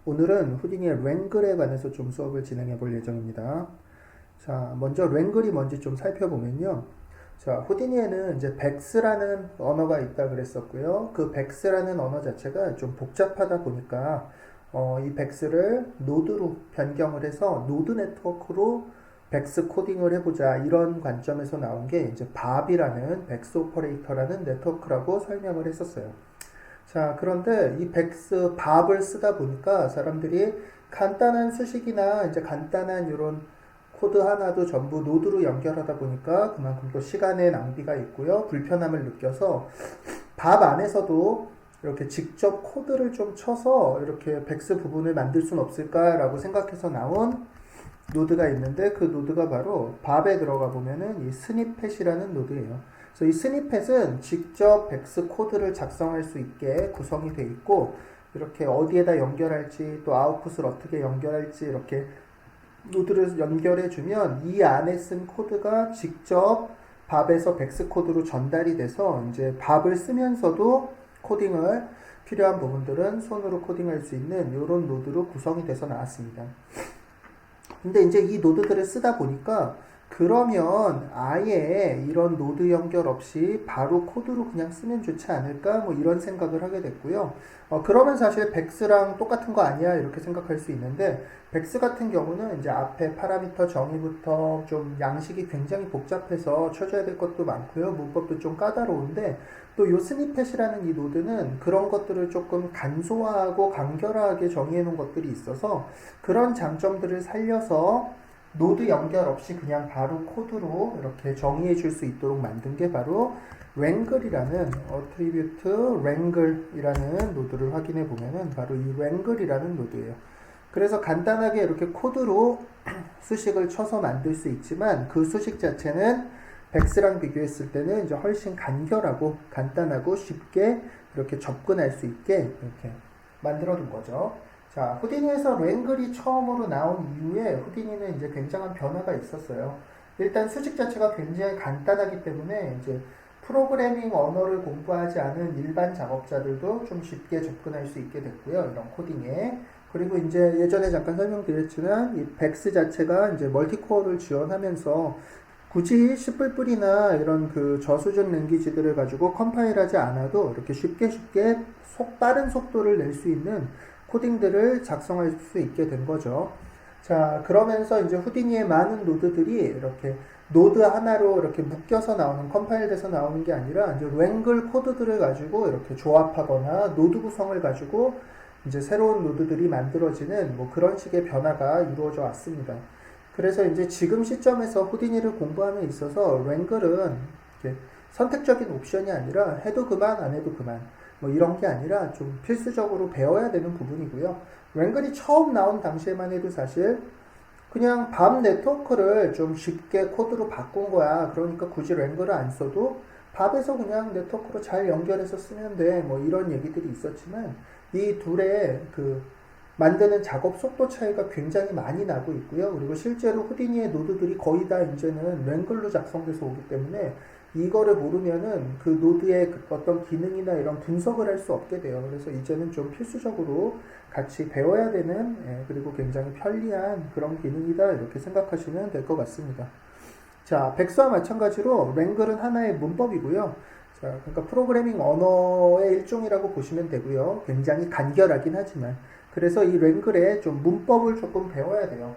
오늘은 후디니의 랭글에 관해서 좀 수업을 진행해 볼 예정입니다. 자, 먼저 랭글이 뭔지 좀 살펴보면요. 자, 후디니에는 이제 백스라는 언어가 있다 그랬었고요. 그 백스라는 언어 자체가 좀 복잡하다 보니까 이 백스를 노드로 변경을 해서 노드 네트워크로 백스 코딩을 해보자 이런 관점에서 나온 게 이제 밥이라는 백스 오퍼레이터라는 네트워크라고 설명을 했었어요. 자, 그런데 이 백스 밥을 쓰다 보니까 사람들이 간단한 수식이나 이제 간단한 이런 코드 하나도 전부 노드로 연결하다 보니까 그만큼 또 시간의 낭비가 있고요. 불편함을 느껴서 밥 안에서도 이렇게 직접 코드를 좀 쳐서 이렇게 백스 부분을 만들 수는 없을까라고 생각해서 나온 노드가 있는데 그 노드가 바로 밥에 들어가 보면은 이 스니펫이라는 노드예요. 그래서 이 스니펫은 직접 백스 코드를 작성할 수 있게 구성이 되어 있고 이렇게 어디에다 연결할지 또 아웃풋을 어떻게 연결할지 이렇게 노드를 연결해 주면 이 안에 쓴 코드가 직접 밥에서 백스 코드로 전달이 돼서 이제 밥을 쓰면서도 코딩을 필요한 부분들은 손으로 코딩할 수 있는 이런 노드로 구성이 돼서 나왔습니다. 근데 이제 이 노드들을 쓰다 보니까 그러면 아예 이런 노드 연결 없이 바로 코드로 그냥 쓰면 좋지 않을까 뭐 이런 생각을 하게 됐고요. 그러면 사실 백스랑 똑같은 거 아니야 이렇게 생각할 수 있는데 백스 같은 경우는 이제 앞에 파라미터 정의부터 좀 양식이 굉장히 복잡해서 쳐줘야 될 것도 많고요. 문법도 좀 까다로운데 또 요 스니펫이라는 이 노드는 그런 것들을 조금 간소화하고 간결하게 정의해 놓은 것들이 있어서 그런 장점들을 살려서 노드 연결 없이 그냥 바로 코드로 이렇게 정의해 줄 수 있도록 만든 게 바로 랭글이라는 attribute wrangle이라는 노드를 확인해 보면은 바로 이 wrangle이라는 노드예요. 그래서 간단하게 이렇게 코드로 수식을 쳐서 만들 수 있지만 그 수식 자체는 백스랑 비교했을 때는 이제 훨씬 간결하고 간단하고 쉽게 이렇게 접근할 수 있게 이렇게 만들어 둔 거죠. 자, 후디니에서 랭글이 처음으로 나온 이후에 후디니는 이제 굉장한 변화가 있었어요. 일단 수직 자체가 굉장히 간단하기 때문에 이제 프로그래밍 언어를 공부하지 않은 일반 작업자들도 좀 쉽게 접근할 수 있게 됐고요. 이런 코딩에. 그리고 이제 예전에 잠깐 설명드렸지만 이 백스 자체가 이제 멀티코어를 지원하면서 굳이 C++이나 이런 그 저수준 랭귀지들을 가지고 컴파일하지 않아도 이렇게 쉽게 빠른 속도를 낼 수 있는 코딩들을 작성할 수 있게 된 거죠. 자, 그러면서 이제 후디니의 많은 노드들이 이렇게 노드 하나로 이렇게 묶여서 나오는, 컴파일돼서 나오는 게 아니라 이제 랭글 코드들을 가지고 이렇게 조합하거나 노드 구성을 가지고 이제 새로운 노드들이 만들어지는 뭐 그런 식의 변화가 이루어져 왔습니다. 그래서 이제 지금 시점에서 후디니를 공부함에 있어서 랭글은 선택적인 옵션이 아니라 해도 그만 안 해도 그만 뭐 이런 게 아니라 좀 필수적으로 배워야 되는 부분이고요. 랭글이 처음 나온 당시에만 해도 사실 그냥 밥 네트워크를 좀 쉽게 코드로 바꾼 거야. 그러니까 굳이 랭글을 안 써도 밥에서 그냥 네트워크로 잘 연결해서 쓰면 돼. 뭐 이런 얘기들이 있었지만 이 둘의 그 만드는 작업 속도 차이가 굉장히 많이 나고 있고요. 그리고 실제로 후디니의 노드들이 거의 다 이제는 랭글로 작성돼서 오기 때문에 이거를 모르면은 그 노드의 어떤 기능이나 이런 분석을 할 수 없게 돼요. 그래서 이제는 좀 필수적으로 같이 배워야 되는 그리고 굉장히 편리한 그런 기능이다 이렇게 생각하시면 될 것 같습니다. 자, 백스와 마찬가지로 랭글은 하나의 문법이고요. 자, 그러니까 프로그래밍 언어의 일종이라고 보시면 되고요. 굉장히 간결하긴 하지만 그래서 이 랭글의 좀 문법을 조금 배워야 돼요.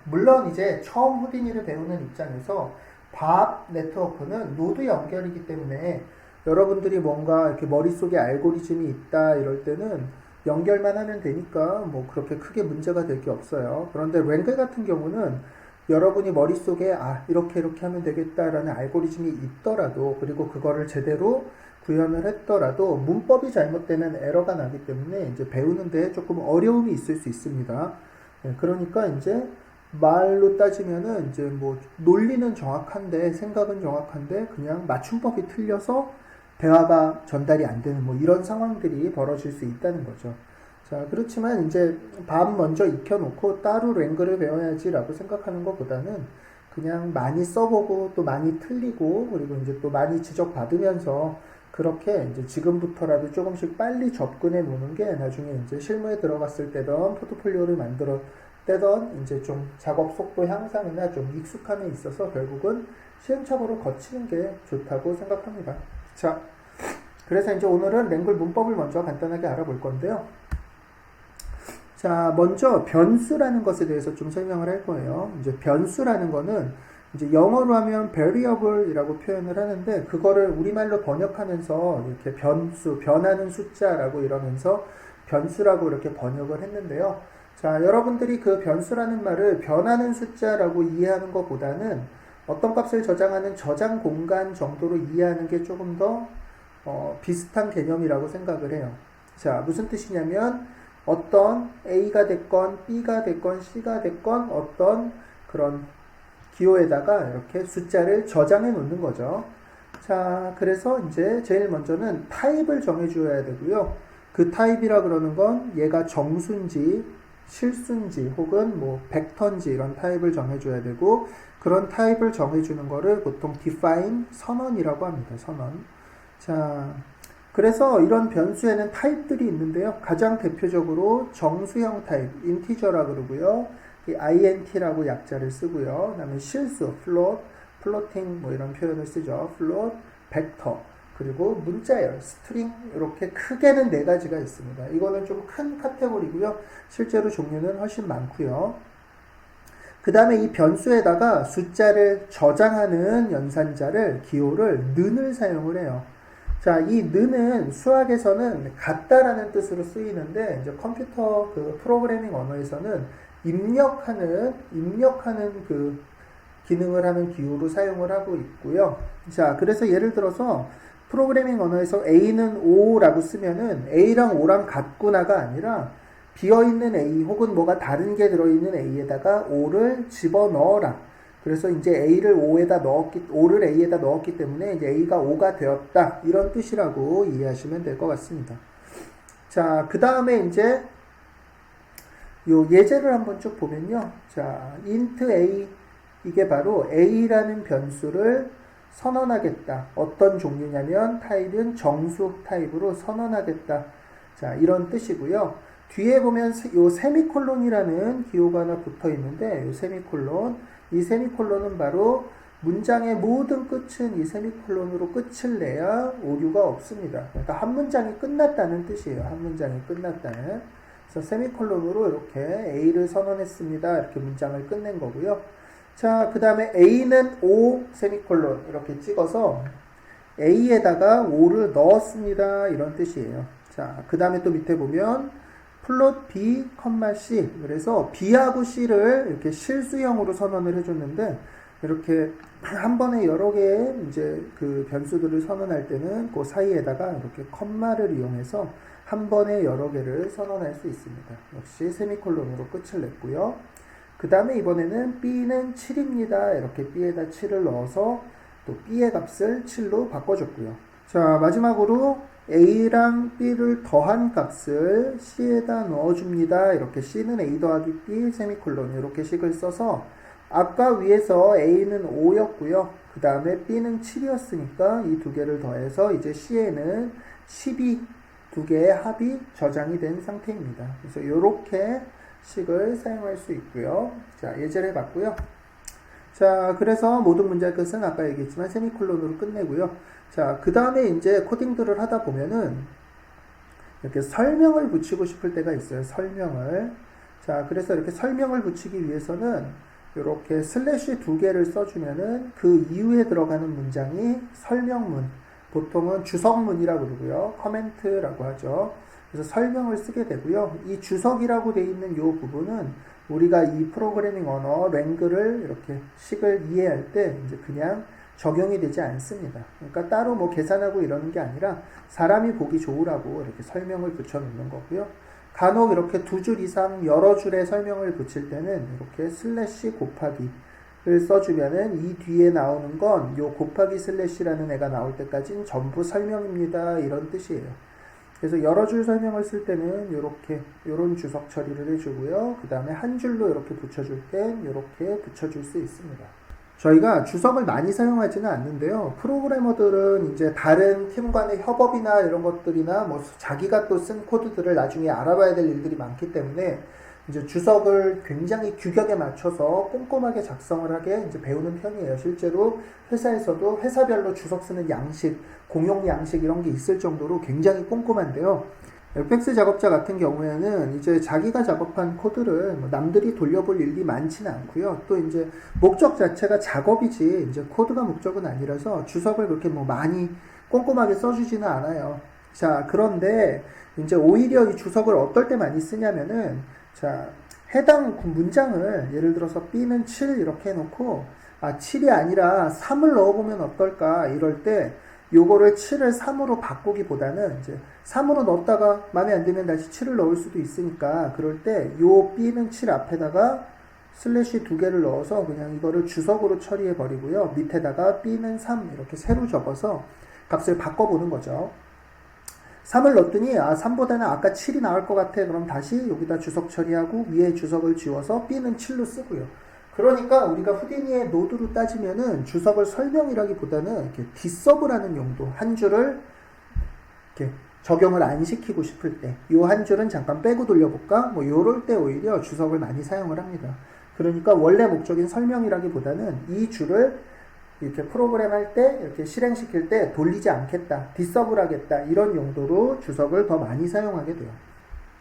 물론 이제 처음 후디니를 배우는 입장에서 밥 네트워크는 노드 연결이기 때문에 여러분들이 뭔가 이렇게 머릿속에 알고리즘이 있다 이럴 때는 연결만 하면 되니까 뭐 그렇게 크게 문제가 될 게 없어요. 그런데 랭글 같은 경우는 여러분이 머릿속에 이렇게 하면 되겠다라는 알고리즘이 있더라도 그리고 그거를 제대로 구현을 했더라도 문법이 잘못되면 에러가 나기 때문에 이제 배우는데 조금 어려움이 있을 수 있습니다. 그러니까 이제 말로 따지면은 이제 뭐 논리는 정확한데 생각은 정확한데 그냥 맞춤법이 틀려서 대화가 전달이 안 되는 뭐 이런 상황들이 벌어질 수 있다는 거죠. 자, 그렇지만 이제 밥 먼저 익혀놓고 따로 랭글을 배워야지라고 생각하는 것보다는 그냥 많이 써보고 또 많이 틀리고 그리고 이제 또 많이 지적받으면서 그렇게 이제 지금부터라도 조금씩 빨리 접근해 놓는 게 나중에 이제 실무에 들어갔을 때든 포트폴리오를 만들어 때든 이제 좀 작업 속도 향상이나 좀 익숙함에 있어서 결국은 시행착오를 거치는 게 좋다고 생각합니다. 자, 그래서 이제 오늘은 랭글 문법을 먼저 간단하게 알아볼 건데요. 자, 먼저 변수라는 것에 대해서 좀 설명을 할 거예요. 이제 변수라는 거는 이제 영어로 하면 variable이라고 표현을 하는데 그거를 우리말로 번역하면서 이렇게 변수, 변하는 숫자라고 이러면서 변수라고 이렇게 번역을 했는데요. 자, 여러분들이 그 변수라는 말을 변하는 숫자라고 이해하는 것보다는 어떤 값을 저장하는 저장 공간 정도로 이해하는 게 조금 더 비슷한 개념이라고 생각을 해요. 자, 무슨 뜻이냐면 어떤 A가 됐건 B가 됐건 C가 됐건 어떤 그런 기호에다가 이렇게 숫자를 저장해 놓는 거죠. 자, 그래서 이제 제일 먼저는 타입을 정해 줘야 되고요. 그 타입이라 그러는 건 얘가 정수인지 실수인지 혹은 뭐 벡터인지 이런 타입을 정해 줘야 되고 그런 타입을 정해 주는 거를 보통 define 선언이라고 합니다. 선언. 자, 그래서 이런 변수에는 타입들이 있는데요. 가장 대표적으로 정수형 타입, 인티저라 그러고요. int라고 약자를 쓰고요. 그다음에 실수, float, floating 뭐 이런 표현을 쓰죠. float, 벡터, 그리고 문자열, 스트링 이렇게 크게는 네 가지가 있습니다. 이거는 좀 큰 카테고리고요. 실제로 종류는 훨씬 많고요. 그 다음에 이 변수에다가 숫자를 저장하는 연산자를 기호를 는을 사용을 해요. 자, 이 는은 수학에서는 같다라는 뜻으로 쓰이는데 이제 컴퓨터 그 프로그래밍 언어에서는 입력하는 그 기능을 하는 기호로 사용을 하고 있고요. 자, 그래서 예를 들어서 프로그래밍 언어에서 A는 5라고 쓰면은 A랑 5랑 같구나가 아니라 비어있는 A 혹은 뭐가 다른 게 들어있는 A에다가 5를 집어넣어라. 그래서 이제 A를 5를 A에다 넣었기 때문에 이제 A가 5가 되었다. 이런 뜻이라고 이해하시면 될 것 같습니다. 자, 그 다음에 이제 요 예제를 한번 쭉 보면요. 자, int A 이게 바로 A라는 변수를 선언하겠다. 어떤 종류냐면 타입은 정수 타입으로 선언하겠다. 자, 이런 뜻이고요. 뒤에 보면 요 세미콜론이라는 기호가 하나 붙어 있는데 요 세미콜론, 이 세미콜론은 바로 문장의 모든 끝은 이 세미콜론으로 끝을 내야 오류가 없습니다. 그러니까 한 문장이 끝났다는 뜻이에요. 한 문장이 끝났다는. 그래서 세미콜론으로 이렇게 A를 선언했습니다. 이렇게 문장을 끝낸 거고요. 자, 그 다음에 A는 5 세미콜론 이렇게 찍어서 A에다가 5를 넣었습니다. 이런 뜻이에요. 자, 그 다음에 또 밑에 보면 플롯 B, C 그래서 B하고 C를 이렇게 실수형으로 선언을 해줬는데 이렇게 한 번에 여러 개의 이제 그 변수들을 선언할 때는 그 사이에다가 이렇게 컴마를 이용해서 한 번에 여러 개를 선언할 수 있습니다. 역시 세미콜론으로 끝을 냈고요. 그 다음에 이번에는 B는 7입니다. 이렇게 B에다 7을 넣어서 또 B의 값을 7로 바꿔줬고요. 자, 마지막으로 A랑 B를 더한 값을 C에다 넣어줍니다. 이렇게 C는 A 더하기 B 세미콜론 이렇게 식을 써서 아까 위에서 A는 5였고요. 그 다음에 B는 7이었으니까 이 두 개를 더해서 이제 C에는 12 두 개의 합이 저장이 된 상태입니다. 그래서 이렇게 식을 사용할 수 있고요. 자, 예제를 해봤고요. 자, 그래서 모든 문제의 끝은 아까 얘기했지만 세미콜론으로 끝내고요. 자, 그 다음에 이제 코딩들을 하다 보면은 이렇게 설명을 붙이고 싶을 때가 있어요. 설명을. 자, 그래서 이렇게 설명을 붙이기 위해서는 이렇게 슬래시 두 개를 써주면은 그 이후에 들어가는 문장이 설명문, 보통은 주석문이라고 그러고요. 커멘트라고 하죠. 그래서 설명을 쓰게 되고요. 이 주석이라고 되어 있는 이 부분은 우리가 이 프로그래밍 언어 랭글을 이렇게 식을 이해할 때 이제 그냥 적용이 되지 않습니다. 그러니까 따로 뭐 계산하고 이러는 게 아니라 사람이 보기 좋으라고 이렇게 설명을 붙여 놓는 거고요. 간혹 이렇게 두 줄 이상 여러 줄의 설명을 붙일 때는 이렇게 슬래시 곱하기를 써주면은 이 뒤에 나오는 건 요 곱하기 슬래시라는 애가 나올 때까지는 전부 설명입니다. 이런 뜻이에요. 그래서 여러 줄 설명을 쓸 때는 요런 주석 처리를 해주고요. 그 다음에 한 줄로 이렇게 붙여줄 땐 이렇게 붙여줄 수 있습니다. 저희가 주석을 많이 사용하지는 않는데요. 프로그래머들은 이제 다른 팀 간의 협업이나 이런 것들이나 뭐 자기가 또 쓴 코드들을 나중에 알아봐야 될 일들이 많기 때문에 이제 주석을 굉장히 규격에 맞춰서 꼼꼼하게 작성을 하게 이제 배우는 편이에요. 실제로 회사에서도 회사별로 주석 쓰는 양식, 공용 양식 이런 게 있을 정도로 굉장히 꼼꼼한데요. FX 작업자 같은 경우에는 이제 자기가 작업한 코드를 뭐 남들이 돌려볼 일이 많지는 않고요. 또 이제 목적 자체가 작업이지 이제 코드가 목적은 아니라서 주석을 그렇게 뭐 많이 꼼꼼하게 써주지는 않아요. 자, 그런데 이제 오히려 이 주석을 어떨 때 많이 쓰냐면은 자, 해당 문장을 예를 들어서 B는 7 이렇게 해놓고 7이 아니라 3을 넣어보면 어떨까 이럴 때 요거를 7을 3으로 바꾸기보다는 이제 3으로 넣었다가 마음에 안 들면 다시 7을 넣을 수도 있으니까 그럴 때 요 B는 7 앞에다가 슬래시 2개를 넣어서 그냥 이거를 주석으로 처리해 버리고요. 밑에다가 B는 3 이렇게 새로 적어서 값을 바꿔보는 거죠. 3을 넣었더니 3보다는 아까 7이 나올 것 같아. 그럼 다시 여기다 주석 처리하고 위에 주석을 지워서 B는 7로 쓰고요. 그러니까 우리가 후디니의 노드로 따지면은 주석을 설명이라기보다는 이렇게 디서브라는 용도, 한 줄을 이렇게 적용을 안 시키고 싶을 때, 요 한 줄은 잠깐 빼고 돌려볼까? 뭐 요럴 때 오히려 주석을 많이 사용을 합니다. 그러니까 원래 목적인 설명이라기보다는 이 줄을 이렇게 프로그램 할 때, 이렇게 실행시킬 때 돌리지 않겠다, 디서브를 하겠다, 이런 용도로 주석을 더 많이 사용하게 돼요.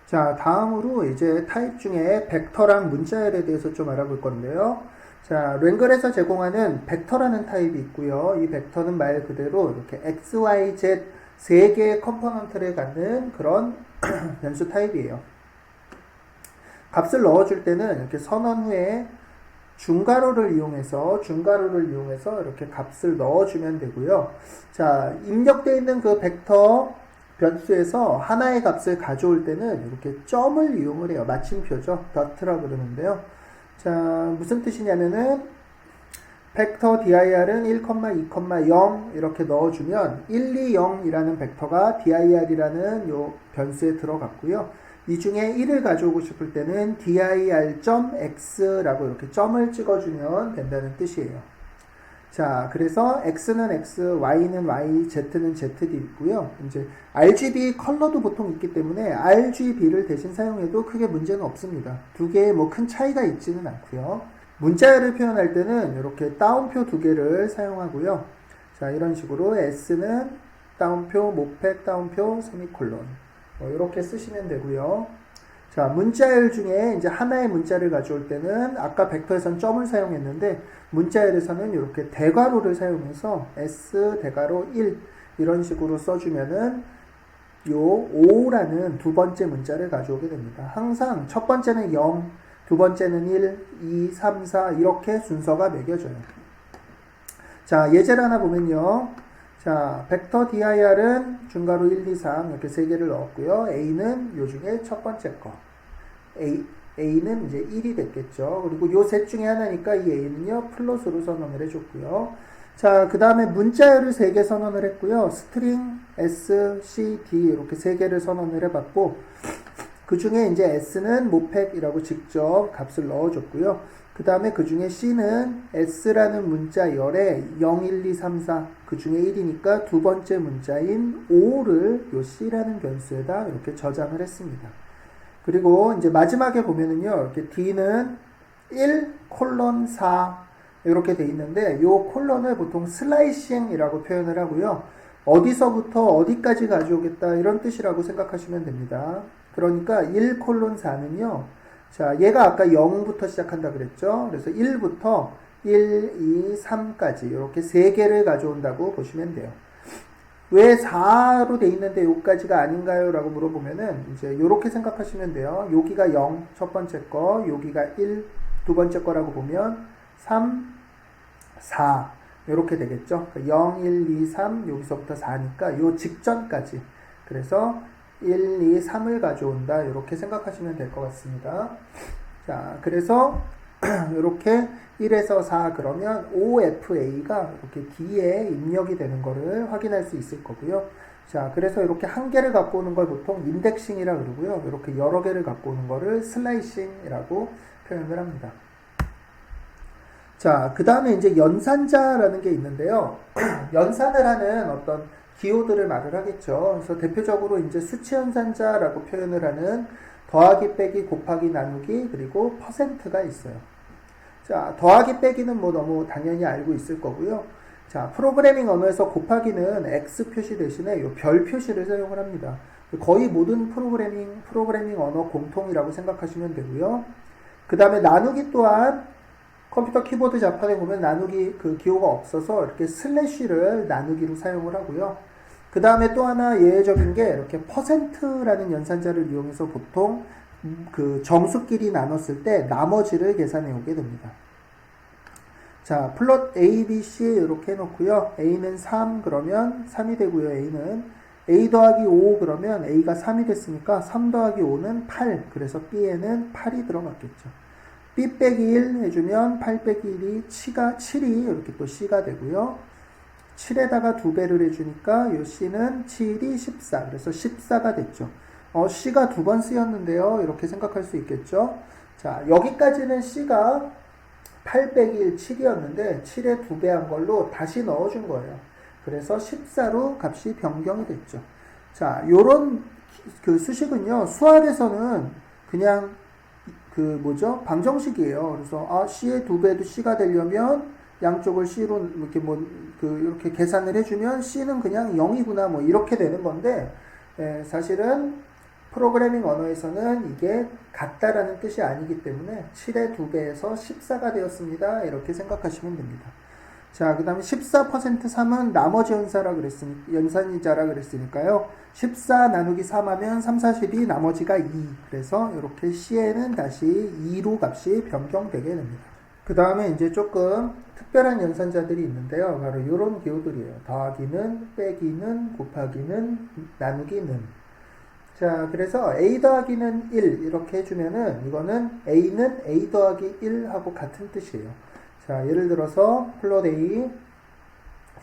자, 다음으로 이제 타입 중에 벡터랑 문자열에 대해서 좀 알아볼 건데요. 자, 랭글에서 제공하는 벡터라는 타입이 있고요. 이 벡터는 말 그대로 이렇게 x, y, z 세 개의 컴포넌트를 갖는 그런 변수 타입이에요. 값을 넣어줄 때는 이렇게 선언 후에 중괄호를 이용해서 이렇게 값을 넣어주면 되고요. 자, 입력되어 있는 그 벡터 변수에서 하나의 값을 가져올 때는 이렇게 점을 이용을 해요. 마침표죠. dot라고 그러는데요. 자, 무슨 뜻이냐면은 벡터 dir은 1, 2, 0 이렇게 넣어주면 1, 2, 0이라는 벡터가 dir이라는 요 변수에 들어갔고요. 이 중에 1을 가져오고 싶을 때는 dir.x라고 이렇게 점을 찍어주면 된다는 뜻이에요. 자, 그래서 x는 x, y는 y, z는 z도 있고요. 이제 RGB 컬러도 보통 있기 때문에 RGB를 대신 사용해도 크게 문제는 없습니다. 두 개의 뭐 큰 차이가 있지는 않고요. 문자열을 표현할 때는 이렇게 따옴표 두 개를 사용하고요. 자, 이런 식으로 s는 따옴표, 모팩, 따옴표, 세미콜론 이렇게 쓰시면 되고요. 자, 문자열 중에 이제 하나의 문자를 가져올 때는 아까 벡터에선 점을 사용했는데 문자열에서는 이렇게 대괄호를 사용해서 s 대괄호 1 이런 식으로 써주면은 요 5라는 두 번째 문자를 가져오게 됩니다. 항상 첫 번째는 0, 두 번째는 1, 2, 3, 4 이렇게 순서가 매겨져요. 자, 예제를 하나 보면요. 자, 벡터 dir은 중괄호 1, 2, 3 이렇게 세 개를 넣었고요. a는 요 중에 첫 번째 거. a는 이제 1이 됐겠죠. 그리고 요 셋 중에 하나니까 이 a는요, 플러스로 선언을 해줬고요. 자, 그 다음에 문자열을 3개 선언을 했고요. 스트링 s, c, d 이렇게 3개를 선언을 해봤고, 그 중에 이제 s는 모팩이라고 직접 값을 넣어줬고요. 그 다음에 그 중에 c는 s라는 문자열에 0, 1, 2, 3, 4 그 중에 1이니까 두 번째 문자인 5를 요 c라는 변수에다 이렇게 저장을 했습니다. 그리고 이제 마지막에 보면은요, 이렇게 d는 1, 콜론 4 이렇게 돼 있는데 요 콜론을 보통 슬라이싱이라고 표현을 하고요. 어디서부터 어디까지 가져오겠다 이런 뜻이라고 생각하시면 됩니다. 그러니까 1 콜론 4는요. 자, 얘가 아까 0부터 시작한다 그랬죠. 그래서 1부터 1, 2, 3까지 이렇게 3개를 가져온다고 보시면 돼요. 왜 4로 돼 있는데 여기까지가 아닌가요? 라고 물어보면은 이제 이렇게 생각하시면 돼요. 여기가 0 첫 번째 거, 여기가 1 두 번째 거라고 보면 3, 4 이렇게 되겠죠. 0, 1, 2, 3 여기서부터 4니까 요 직전까지. 그래서 1, 2, 3을 가져온다. 이렇게 생각하시면 될 것 같습니다. 자, 그래서 이렇게 1에서 4 그러면 OFA가 이렇게 D에 입력이 되는 거를 확인할 수 있을 거고요. 자, 그래서 이렇게 한 개를 갖고 오는 걸 보통 인덱싱이라 그러고요. 이렇게 여러 개를 갖고 오는 거를 슬라이싱이라고 표현을 합니다. 자, 그 다음에 이제 연산자라는 게 있는데요. 연산을 하는 어떤 기호들을 말을 하겠죠. 그래서 대표적으로 이제 수치 연산자라고 표현을 하는 더하기, 빼기, 곱하기, 나누기, 그리고 퍼센트가 있어요. 자, 더하기, 빼기는 뭐 너무 당연히 알고 있을 거고요. 자, 프로그래밍 언어에서 곱하기는 X 표시 대신에 이 별 표시를 사용을 합니다. 거의 모든 프로그래밍 언어 공통이라고 생각하시면 되고요. 그 다음에 나누기 또한 컴퓨터 키보드 자판에 보면 나누기 그 기호가 없어서 이렇게 슬래시를 나누기로 사용을 하고요. 그 다음에 또 하나 예외적인 게 이렇게 퍼센트라는 연산자를 이용해서 보통 그 정수끼리 나눴을 때 나머지를 계산해 오게 됩니다. 자, 플롯 A, B, C 이렇게 해놓고요. A는 3 그러면 3이 되고요. A는 A 더하기 5 그러면 A가 3이 됐으니까 3 더하기 5는 8. 그래서 B에는 8이 들어갔겠죠. B 빼기 1 해주면 8 빼기 1이 7이 이렇게 또 C가 되고요. 7에다가 2배를 해주니까 요 C는 7이 14. 그래서 14가 됐죠. C가 2번 쓰였는데요. 이렇게 생각할 수 있겠죠. 자, 여기까지는 C가 8 빼기 1, 7이었는데 7에 2배 한 걸로 다시 넣어준 거예요. 그래서 14로 값이 변경이 됐죠. 자, 요런 그 수식은요, 수학에서는 그냥 방정식이에요. 그래서, C의 2배도 C가 되려면 양쪽을 C로 이렇게 계산을 해주면 C는 그냥 0이구나, 뭐, 이렇게 되는 건데, 사실은 프로그래밍 언어에서는 이게 같다라는 뜻이 아니기 때문에 7의 2배에서 14가 되었습니다. 이렇게 생각하시면 됩니다. 자, 그 다음에 14% 3은 나머지 연산이자라 그랬으니까요. 14 나누기 3 하면 3, 42, 나머지가 2. 그래서 이렇게 C에는 다시 2로 값이 변경되게 됩니다. 그 다음에 이제 조금 특별한 연산자들이 있는데요. 바로 이런 기호들이에요. 더하기는, 빼기는, 곱하기는, 나누기는. 자, 그래서 A 더하기는 1 이렇게 해주면은 이거는 A는 A 더하기 1하고 같은 뜻이에요. 자, 예를 들어서 플롯 A,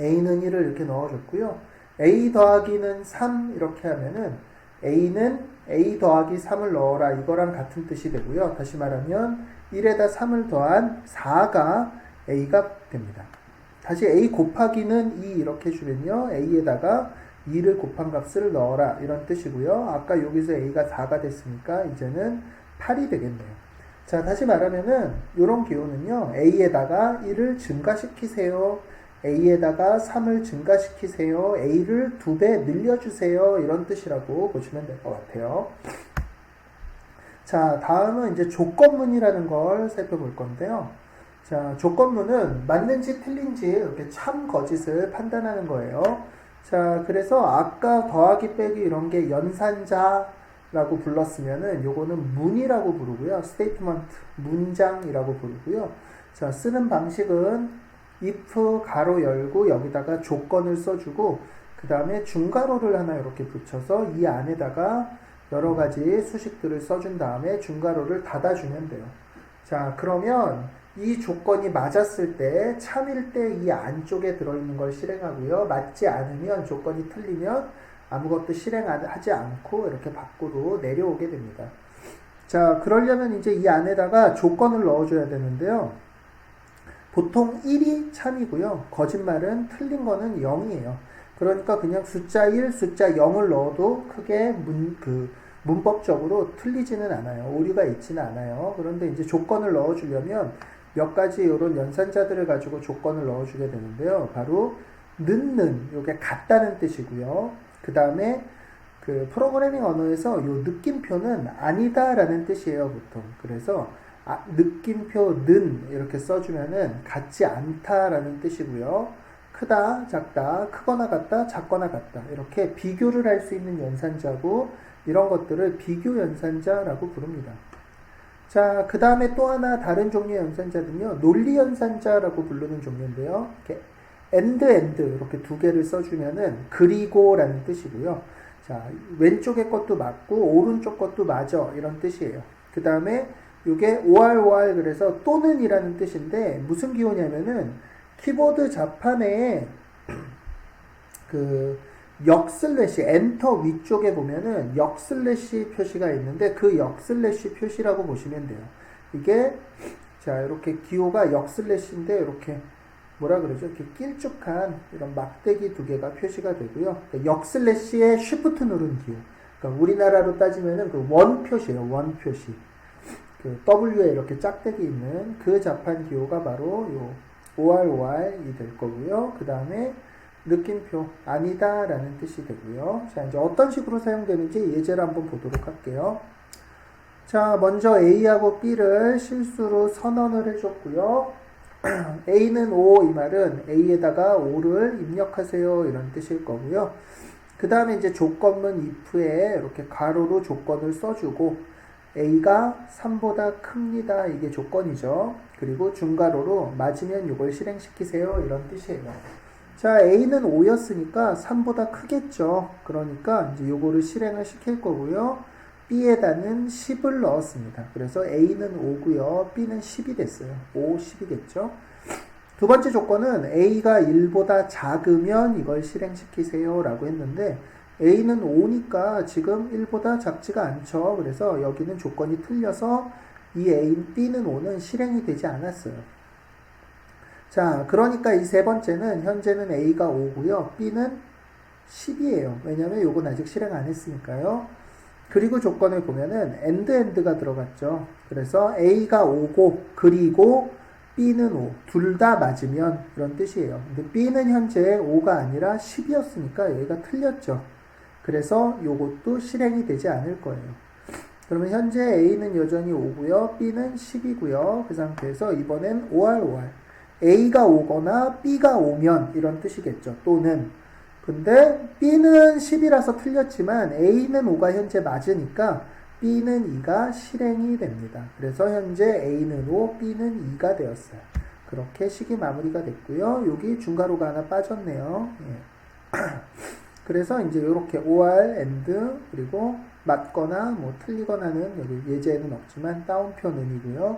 A는 1을 이렇게 넣어줬고요. A 더하기는 3 이렇게 하면은 A는 A 더하기 3을 넣어라 이거랑 같은 뜻이 되고요. 다시 말하면 1에다 3을 더한 4가 A가 됩니다. 다시 A 곱하기는 2 이렇게 해주면요. A에다가 2를 곱한 값을 넣어라 이런 뜻이고요. 아까 여기서 A가 4가 됐으니까 이제는 8이 되겠네요. 자, 다시 말하면은 이런 기호는요. A에다가 1을 증가시키세요. A에다가 3을 증가시키세요. A를 2배 늘려주세요. 이런 뜻이라고 보시면 될 것 같아요. 자, 다음은 이제 조건문이라는 걸 살펴볼 건데요. 자, 조건문은 맞는지 틀린지 이렇게 참 거짓을 판단하는 거예요. 자, 그래서 아까 더하기 빼기 이런 게 연산자라고 불렀으면은 요거는 문이라고 부르고요. 스테이트먼트, 문장이라고 부르고요. 자, 쓰는 방식은 if 가로 열고 여기다가 조건을 써주고 그 다음에 중괄호를 하나 이렇게 붙여서 이 안에다가 여러 가지 수식들을 써준 다음에 중괄호를 닫아주면 돼요. 자, 그러면 이 조건이 맞았을 때 참일 때 이 안쪽에 들어있는 걸 실행하고요. 맞지 않으면 조건이 틀리면 아무것도 실행하지 않고 이렇게 밖으로 내려오게 됩니다. 자, 그러려면 이제 이 안에다가 조건을 넣어줘야 되는데요. 보통 1이 참이고요. 거짓말은 틀린 거는 0이에요. 그러니까 그냥 숫자 1, 숫자 0을 넣어도 크게 문법적으로 틀리지는 않아요. 오류가 있지는 않아요. 그런데 이제 조건을 넣어주려면 몇 가지 이런 연산자들을 가지고 조건을 넣어주게 되는데요. 바로 는, 이게 같다는 뜻이고요. 그 다음에 그 프로그래밍 언어에서 요 느낌표는 아니다라는 뜻이에요, 보통. 그래서 느낌표는 이렇게 써주면은 같지 않다라는 뜻이고요. 크다, 작다, 크거나 같다, 작거나 같다. 이렇게 비교를 할 수 있는 연산자고 이런 것들을 비교 연산자라고 부릅니다. 자, 그 다음에 또 하나 다른 종류의 연산자는요. 논리 연산자라고 부르는 종류인데요. 이렇게 and 이렇게 두 개를 써주면은 그리고라는 뜻이고요. 자, 왼쪽의 것도 맞고 오른쪽 것도 맞아 이런 뜻이에요. 그 다음에 이게 or 그래서 또는 이라는 뜻인데 무슨 기호냐면은 키보드 자판에 그 역슬래시 엔터 위쪽에 보면은 역슬래시 표시가 있는데 그 역슬래시 표시라고 보시면 돼요. 이게 자, 이렇게 기호가 역슬래시인데 이렇게 뭐라 그러죠? 이렇게 길쭉한 이런 막대기 두 개가 표시가 되고요. 그러니까 역슬래시에 쉬프트 누른 기호. 그러니까 우리나라로 따지면은 그 원 표시예요. 원 표시. 그 W에 이렇게 짝대기 있는 그 자판 기호가 바로 요 OROR이 될 거고요. 그 다음에 느낌표 아니다 라는 뜻이 되고요. 자, 이제 어떤 식으로 사용되는지 예제를 한번 보도록 할게요. 자, 먼저 A하고 B를 실수로 선언을 해줬고요. A는 O, 이 말은 A에다가 O를 입력하세요 이런 뜻일 거고요. 그 다음에 이제 조건문 if에 이렇게 가로로 조건을 써주고 A가 3보다 큽니다 이게 조건이죠. 그리고 중가로로 맞으면 이걸 실행시키세요 이런 뜻이에요. 자, A는 5였으니까 3보다 크겠죠. 그러니까 이제 요거를 실행을 시킬 거고요. B에다는 10을 넣었습니다. 그래서 A는 5고요. B는 10이 됐어요. 5, 10이겠죠. 두 번째 조건은 A가 1보다 작으면 이걸 실행시키세요 라고 했는데 A는 5니까 지금 1보다 작지가 않죠. 그래서 여기는 조건이 틀려서 이 B는 5는 실행이 되지 않았어요. 자, 그러니까 이 세 번째는 현재는 A가 5고요. B는 10이에요. 왜냐면 요건 아직 실행 안 했으니까요. 그리고 조건을 보면은 AND가 들어갔죠. 그래서 A가 5고 그리고 B는 5. 둘 다 맞으면 이런 뜻이에요. 근데 B는 현재 5가 아니라 10이었으니까 여기가 틀렸죠. 그래서 요것도 실행이 되지 않을 거예요. 그러면 현재 A는 여전히 5고요. B는 10이고요. 그 상태에서 이번엔 OR. A가 오거나 B가 오면 이런 뜻이겠죠. 또는 근데 B는 10이라서 틀렸지만 A는 5가 현재 맞으니까 B는 2가 실행이 됩니다. 그래서 현재 A는 5, B는 2가 되었어요. 그렇게 식이 마무리가 됐고요. 여기 중괄호가 하나 빠졌네요. 예. 그래서 이제 이렇게 OR, AND 그리고 맞거나 뭐 틀리거나는 여기 예제에는 없지만 따옴표는이고요.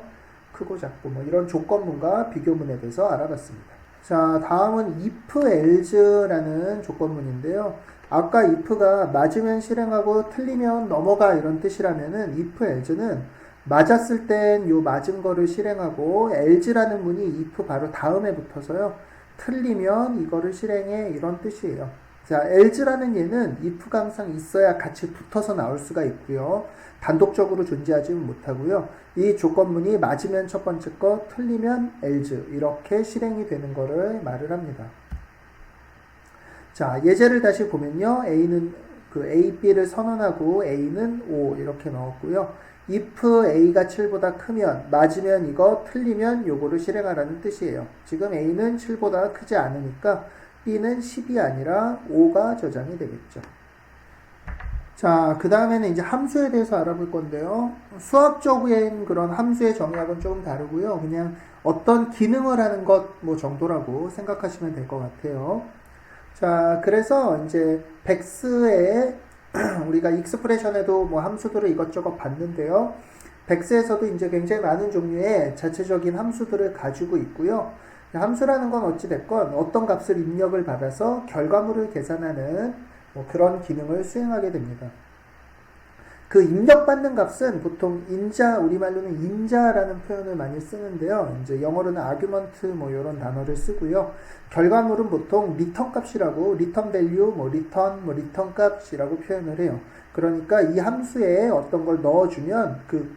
크고 작고 뭐 이런 조건문과 비교문에 대해서 알아봤습니다. 자, 다음은 if else라는 조건문인데요. 아까 if가 맞으면 실행하고 틀리면 넘어가 이런 뜻이라면은 if else는 맞았을 땐 요 맞은 거를 실행하고 else라는 문이 if 바로 다음에 붙어서요. 틀리면 이거를 실행해 이런 뜻이에요. 자, else라는 얘는 if가 항상 있어야 같이 붙어서 나올 수가 있고요. 단독적으로 존재하지는 못하고요. 이 조건문이 맞으면 첫 번째 거, 틀리면 else 이렇게 실행이 되는 거를 말을 합니다. 자, 예제를 다시 보면요. A는 그 A, B를 선언하고 A는 5 이렇게 넣었고요. if A가 7보다 크면 맞으면 이거 틀리면 요거를 실행하라는 뜻이에요. 지금 A는 7보다 크지 않으니까 B는 10이 아니라 5가 저장이 되겠죠. 자, 그 다음에는 이제 함수에 대해서 알아볼 건데요. 수학적인 그런 함수의 정의하고는 조금 다르고요. 그냥 어떤 기능을 하는 것 뭐 정도라고 생각하시면 될 것 같아요. 자, 그래서 이제 백스에 우리가 익스프레션에도 뭐 함수들을 이것저것 봤는데요. 백스에서도 이제 굉장히 많은 종류의 자체적인 함수들을 가지고 있고요. 함수라는 건 어찌됐건 어떤 값을 입력을 받아서 결과물을 계산하는 뭐 그런 기능을 수행하게 됩니다. 그 입력받는 값은 보통 인자, 우리말로는 인자라는 표현을 많이 쓰는데요. 이제 영어로는 argument 뭐 이런 단어를 쓰고요. 결과물은 보통 return 값이라고 return value, 뭐 return 값이라고 표현을 해요. 그러니까 이 함수에 어떤 걸 넣어주면 그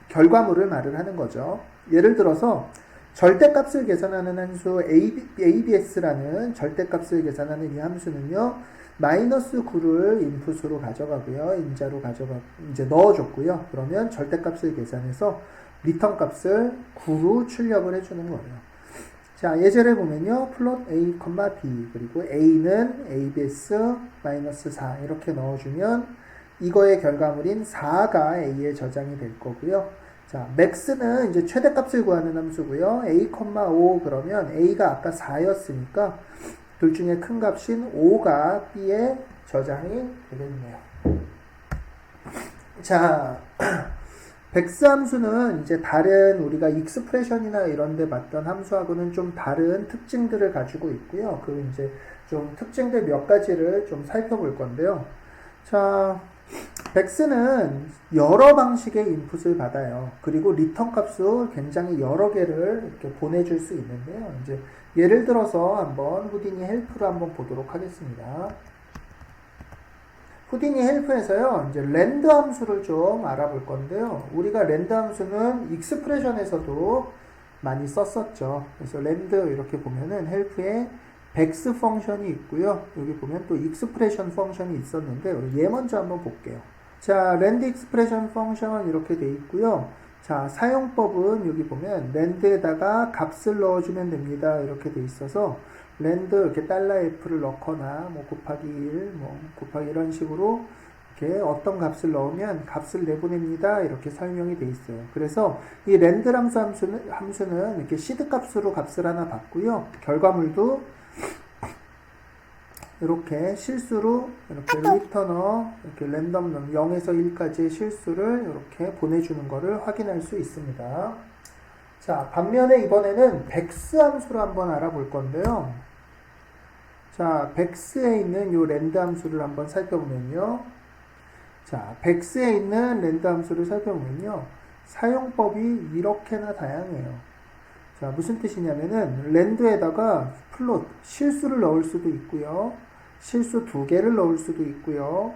결과물을 말을 하는 거죠. 예를 들어서 절대값을 계산하는 함수 ABS라는 절대값을 계산하는 이 함수는요. 마이너스 9를 인풋으로 가져가고요. 인자로 이제 넣어줬고요. 그러면 절대값을 계산해서 리턴 값을 9로 출력을 해주는 거예요. 자, 예제를 보면요. 플롯 A, B 그리고 A는 ABS-4 이렇게 넣어주면 이거의 결과물인 4가 A에 저장이 될 거고요. 자, max는 이제 최대값을 구하는 함수고요. A,5 그러면 A가 아까 4였으니까 둘 중에 큰 값인 5가 B에 저장이 되겠네요. 자, 백스 함수는 이제 다른 우리가 익스프레션이나 이런 데 봤던 함수하고는 좀 다른 특징들을 가지고 있고요. 그 이제 좀 특징들 몇 가지를 좀 살펴볼 건데요. 자, 백스는 여러 방식의 인풋을 받아요. 그리고 리턴 값도 굉장히 여러 개를 이렇게 보내줄 수 있는데요. 이제 예를 들어서 한번 후디니 헬프를 한번 보도록 하겠습니다. 후디니 헬프에서요, 이제 랜드 함수를 좀 알아볼 건데요. 우리가 랜드 함수는 익스프레션에서도 많이 썼었죠. 그래서 랜드 이렇게 보면은 헬프에 백스 펑션이 있고요. 여기 보면 또 익스프레션 펑션이 있었는데 얘 먼저 한번 볼게요. 자, 랜드 익스프레션 펑션 이렇게 돼 있고요. 자, 사용법은 여기 보면 랜드에다가 값을 넣어주면 됩니다. 이렇게 돼 있어서 랜드 이렇게 $f를 넣거나 뭐 곱하기 1, 뭐 곱하기 이런 식으로 이렇게 어떤 값을 넣으면 값을 내보냅니다. 이렇게 설명이 돼 있어요. 그래서 이 랜드 함수는 이렇게 시드 값으로 값을 하나 받고요. 결과물도 이렇게 실수로 이렇게 리터너 이렇게 랜덤 0에서 1까지의 실수를 이렇게 보내주는 것을 확인할 수 있습니다. 자, 반면에 이번에는 백스 함수를 한번 알아볼 건데요. 자, 백스에 있는 이 랜드 함수를 한번 살펴보면요. 자, 백스에 있는 랜드 함수를 살펴보면요. 사용법이 이렇게나 다양해요. 자, 무슨 뜻이냐면은 랜드에다가 플롯, 실수를 넣을 수도 있고요. 실수 2개를 넣을 수도 있고요.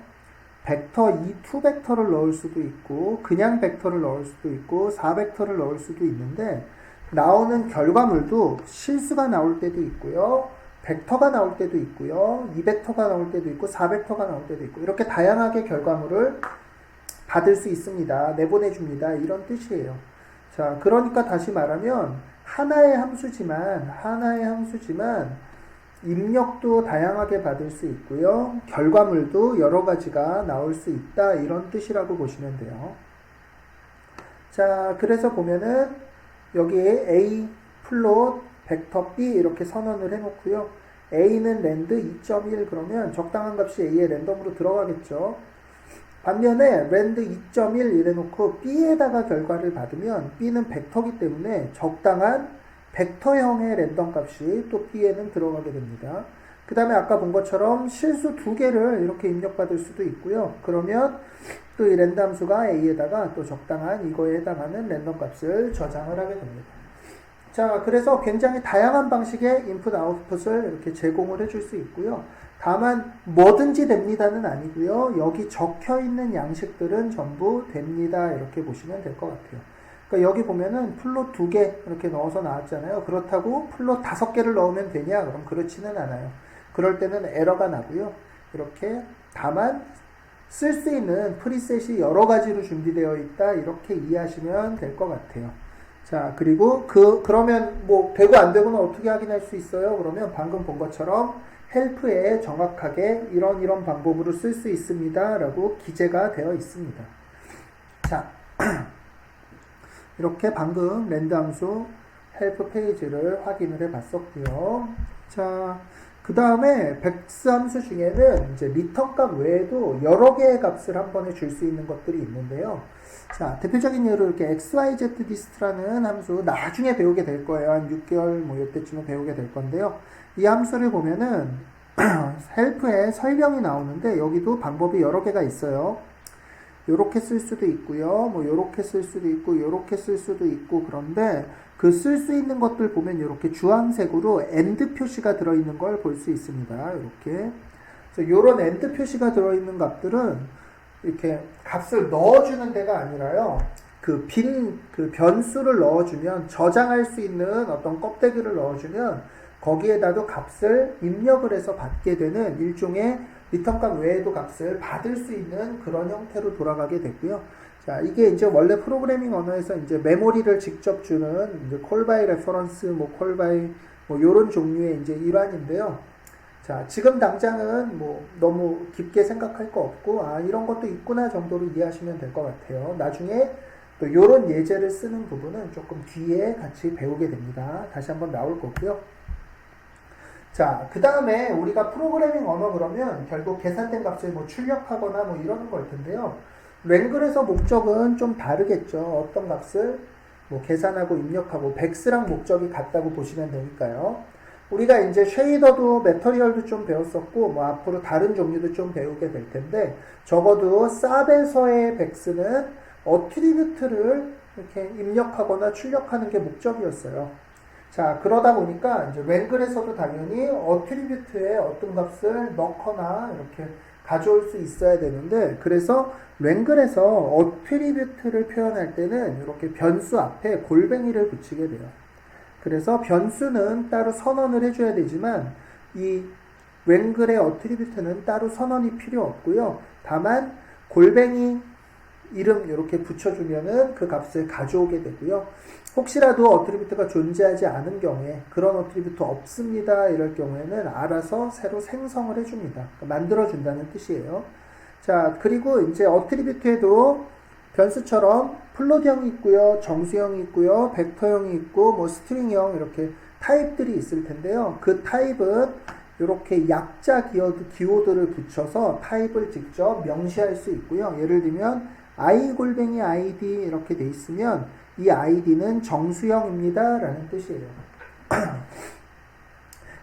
벡터 2벡터를 넣을 수도 있고 그냥 벡터를 넣을 수도 있고 4벡터를 넣을 수도 있는데 나오는 결과물도 실수가 나올 때도 있고요. 벡터가 나올 때도 있고요. 2벡터가 나올 때도 있고 4벡터가 나올 때도 있고 이렇게 다양하게 결과물을 받을 수 있습니다. 내보내줍니다. 이런 뜻이에요. 자, 그러니까 다시 말하면 하나의 함수지만 입력도 다양하게 받을 수 있고요. 결과물도 여러 가지가 나올 수 있다. 이런 뜻이라고 보시면 돼요. 자, 그래서 보면은 여기에 A 플롯 벡터 B 이렇게 선언을 해놓고요. A는 랜드 2.1 그러면 적당한 값이 A에 랜덤으로 들어가겠죠. 반면에 랜드 2.1 이래놓고 B에다가 결과를 받으면 B는 벡터기 때문에 적당한 벡터형의 랜덤 값이 또 B에는 들어가게 됩니다. 그 다음에 아까 본 것처럼 실수 2개를 이렇게 입력받을 수도 있고요. 그러면 또 이 랜덤 함수가 A에다가 또 적당한 이거에 해당하는 랜덤 값을 저장을 하게 됩니다. 자, 그래서 굉장히 다양한 방식의 인풋 아웃풋을 이렇게 제공을 해줄 수 있고요. 다만 뭐든지 됩니다는 아니고요. 여기 적혀있는 양식들은 전부 됩니다. 이렇게 보시면 될 것 같아요. 그러니까 여기 보면은 플롯 2개 이렇게 넣어서 나왔잖아요. 그렇다고 플롯 5개를 넣으면 되냐? 그럼 그렇지는 않아요. 그럴 때는 에러가 나고요. 이렇게 다만 쓸 수 있는 프리셋이 여러 가지로 준비되어 있다. 이렇게 이해하시면 될 것 같아요. 자, 그리고 그러면 뭐 되고 안 되고는 어떻게 확인할 수 있어요? 그러면 방금 본 것처럼 헬프에 정확하게 이런 방법으로 쓸 수 있습니다. 라고 기재가 되어 있습니다. 자, 이렇게 방금 랜드 함수 헬프 페이지를 확인을 해 봤었고요. 자, 그 다음에 백스 함수 중에는 이제 리턴 값 외에도 여러 개의 값을 한 번에 줄 수 있는 것들이 있는데요. 자, 대표적인 예로 이렇게 xyzdist라는 함수 나중에 배우게 될 거예요. 한 6개월 뭐 이때쯤에 배우게 될 건데요. 이 함수를 보면은 헬프에 설명이 나오는데 여기도 방법이 여러 개가 있어요. 요렇게 쓸 수도 있고요. 뭐 요렇게 쓸 수도 있고 요렇게 쓸 수도 있고 그런데 그 쓸 수 있는 것들 보면 이렇게 주황색으로 AND 표시가 들어있는 걸 볼 수 있습니다. 이렇게. 그래서 요런 AND 표시가 들어있는 값들은 이렇게 값을 넣어주는 데가 아니라요. 그 변수를 넣어주면 저장할 수 있는 어떤 껍데기를 넣어주면 거기에다도 값을 입력을 해서 받게 되는 일종의 리턴 값 외에도 값을 받을 수 있는 그런 형태로 돌아가게 됐고요. 자, 이게 이제 원래 프로그래밍 언어에서 이제 메모리를 직접 주는 이제 call by reference, 뭐 call by 뭐 요런 종류의 이제 일환인데요. 자, 지금 당장은 뭐 너무 깊게 생각할 거 없고 이런 것도 있구나 정도로 이해하시면 될 것 같아요. 나중에 또 요런 예제를 쓰는 부분은 조금 뒤에 같이 배우게 됩니다. 다시 한번 나올 거고요. 자, 그 다음에 우리가 프로그래밍 언어 그러면 결국 계산된 값을 뭐 출력하거나 뭐 이러는 걸 텐데요. 랭글에서 목적은 좀 다르겠죠. 어떤 값을 뭐 계산하고 입력하고 백스랑 목적이 같다고 보시면 되니까요. 우리가 이제 쉐이더도 매터리얼도 좀 배웠었고, 뭐 앞으로 다른 종류도 좀 배우게 될 텐데, 적어도 쌉에서의 백스는 어트리뷰트를 이렇게 입력하거나 출력하는 게 목적이었어요. 자, 그러다 보니까 이제 랭글에서도 당연히 어트리뷰트에 어떤 값을 넣거나 이렇게 가져올 수 있어야 되는데, 그래서 랭글에서 어트리뷰트를 표현할 때는 이렇게 변수 앞에 골뱅이를 붙이게 돼요. 그래서 변수는 따로 선언을 해줘야 되지만 이 랭글의 어트리뷰트는 따로 선언이 필요 없고요. 다만 골뱅이 이름 이렇게 붙여주면은 그 값을 가져오게 되고요. 혹시라도 어트리뷰트가 존재하지 않은 경우에 그런 어트리뷰트 없습니다 이럴 경우에는 알아서 새로 생성을 해줍니다. 만들어준다는 뜻이에요. 자, 그리고 이제 어트리뷰트에도 변수처럼 플롯형이 있고요, 정수형이 있고요, 벡터형이 있고, 뭐 스트링형 이렇게 타입들이 있을 텐데요. 그 타입은 이렇게 약자 기호들을 붙여서 타입을 직접 명시할 수 있고요. 예를 들면 i 골뱅이 id 이렇게 돼 있으면 이 id는 정수형입니다 라는 뜻이에요.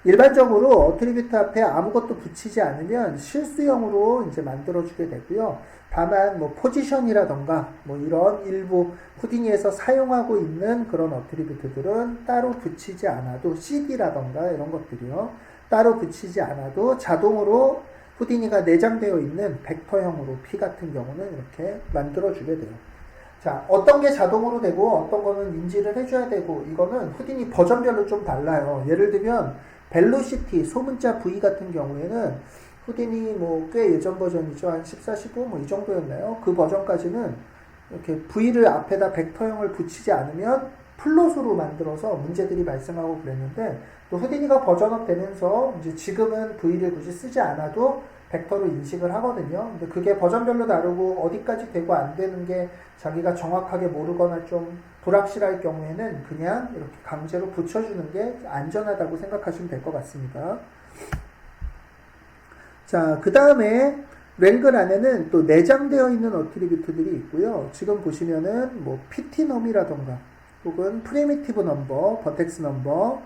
일반적으로 어트리뷰트 앞에 아무것도 붙이지 않으면 실수형으로 이제 만들어주게 되고요. 다만 뭐 포지션이라던가 뭐 이런 일부 후디니에서 사용하고 있는 그런 어트리뷰트들은 따로 붙이지 않아도 cd라던가 이런 것들이요. 따로 붙이지 않아도 자동으로 후디니가 내장되어 있는 벡터형으로 p 같은 경우는 이렇게 만들어주게 돼요. 자, 어떤 게 자동으로 되고 어떤 거는 인지를 해줘야 되고 이거는 후디니 버전별로 좀 달라요. 예를 들면 벨로시티, 소문자 V 같은 경우에는 후디니 뭐 꽤 예전 버전이죠. 한 14, 15 뭐 이 정도였나요? 그 버전까지는 이렇게 V를 앞에다 벡터형을 붙이지 않으면 플롯으로 만들어서 문제들이 발생하고 그랬는데 또 후디니가 버전업 되면서 이제 지금은 V를 굳이 쓰지 않아도 벡터로 인식을 하거든요. 근데 그게 버전별로 다르고 어디까지 되고 안 되는 게 자기가 정확하게 모르거나 좀 불확실할 경우에는 그냥 이렇게 강제로 붙여주는 게 안전하다고 생각하시면 될 것 같습니다. 자, 그 다음에 랭글 안에는 또 내장되어 있는 어트리뷰트들이 있고요. 지금 보시면은 뭐 ptnum이라던가 혹은 프리미티브 넘버, 버텍스 넘버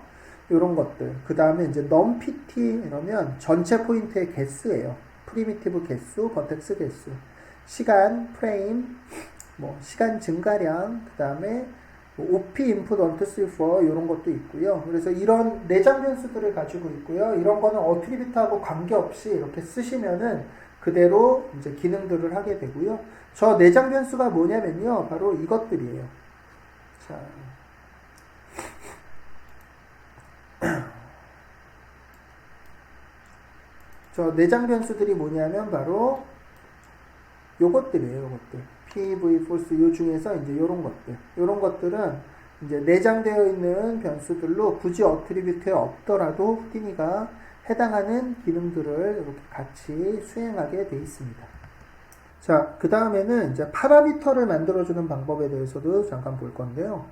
이런 것들. 그 다음에 이제 numpt 이러면 전체 포인트의 개수예요. 프리미티브 개수, 버텍스 개수, 시간, 프레임, 뭐 시간 증가량, 그 다음에 뭐 OP input 1, 2, 3, 4 이런 것도 있고요. 그래서 이런 내장 변수들을 가지고 있고요. 이런 거는 어트리뷰트하고 관계없이 이렇게 쓰시면은 그대로 이제 기능들을 하게 되고요. 저 내장 변수가 뭐냐면요. 바로 이것들이에요. 자. 저 내장 변수들이 뭐냐면 바로 요것들이에요. 요것들. PV, false 요 중에서 이제 요런 것들. 요런 것들은 이제 내장되어 있는 변수들로 굳이 어트리뷰트에 없더라도 후디니가 해당하는 기능들을 이렇게 같이 수행하게 되어 있습니다. 자, 그 다음에는 이제 파라미터를 만들어주는 방법에 대해서도 잠깐 볼 건데요.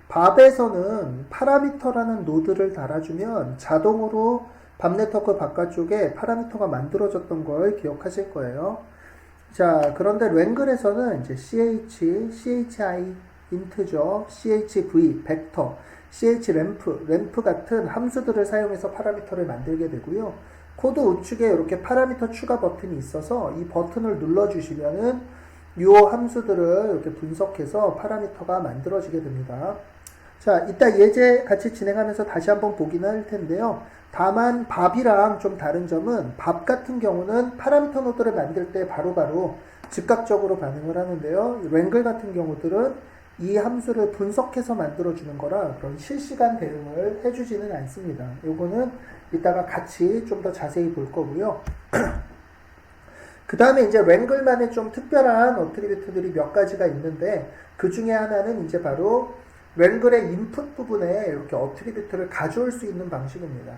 밥에서는 파라미터라는 노드를 달아주면 자동으로 밥 네트워크 바깥쪽에 파라미터가 만들어졌던 걸 기억하실 거예요. 자, 그런데 랭글에서는 이제 chi, 인트저, chv, 벡터, 램프 같은 함수들을 사용해서 파라미터를 만들게 되고요. 코드 우측에 이렇게 파라미터 추가 버튼이 있어서 이 버튼을 눌러주시면은 이 함수들을 이렇게 분석해서 파라미터가 만들어지게 됩니다. 자, 이따 예제 같이 진행하면서 다시 한번 보기는 할 텐데요. 다만 밥이랑 좀 다른 점은 밥 같은 경우는 파라미터 노드를 만들 때 바로바로 즉각적으로 반응을 하는데요. 랭글 같은 경우들은 이 함수를 분석해서 만들어주는 거라 그런 실시간 대응을 해주지는 않습니다. 요거는 이따가 같이 좀 더 자세히 볼 거고요. 그 다음에 이제 랭글만의 좀 특별한 어트리뷰트들이 몇 가지가 있는데 그 중에 하나는 이제 바로 랭글의 인풋 부분에 이렇게 어트리뷰트를 가져올 수 있는 방식입니다.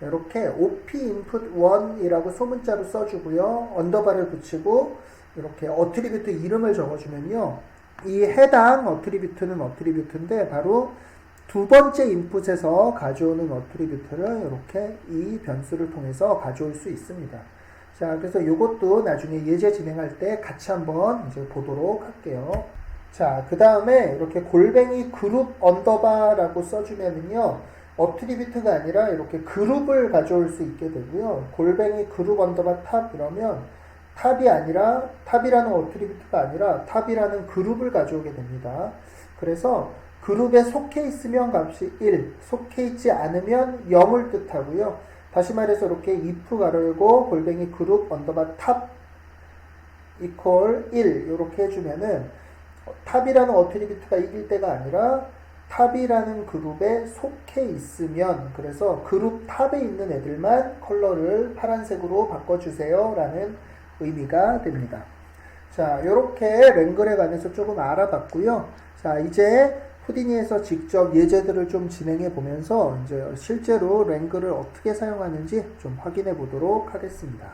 이렇게 op input 1이라고 소문자로 써주고요. 언더바를 붙이고 이렇게 어트리뷰트 이름을 적어주면요. 이 해당 어트리뷰트는 어트리뷰트인데 바로 두 번째 인풋에서 가져오는 어트리뷰트를 이렇게 이 변수를 통해서 가져올 수 있습니다. 자, 그래서 이것도 나중에 예제 진행할 때 같이 한번 이제 보도록 할게요. 자, 그 다음에 이렇게 골뱅이 그룹 언더바라고 써주면은요, 어트리뷰트가 아니라 이렇게 그룹을 가져올 수 있게 되고요. 골뱅이 그룹 언더바 탑 이러면 탑이 아니라 탑이라는 어트리뷰트가 아니라 탑이라는 그룹을 가져오게 됩니다. 그래서 그룹에 속해 있으면 값이 1, 속해 있지 않으면 0을 뜻하고요. 다시 말해서 이렇게 if 가로 열고 골뱅이 그룹 언더바 탑 이퀄 1 이렇게 해주면은 탑이라는 어트리뷰트가 이길 때가 아니라 탑이라는 그룹에 속해 있으면, 그래서 그룹 탑에 있는 애들만 컬러를 파란색으로 바꿔주세요 라는 의미가 됩니다. 자, 이렇게 랭글에 관해서 조금 알아봤고요. 자, 이제 후디니에서 직접 예제들을 좀 진행해 보면서 이제 실제로 랭글을 어떻게 사용하는지 좀 확인해 보도록 하겠습니다.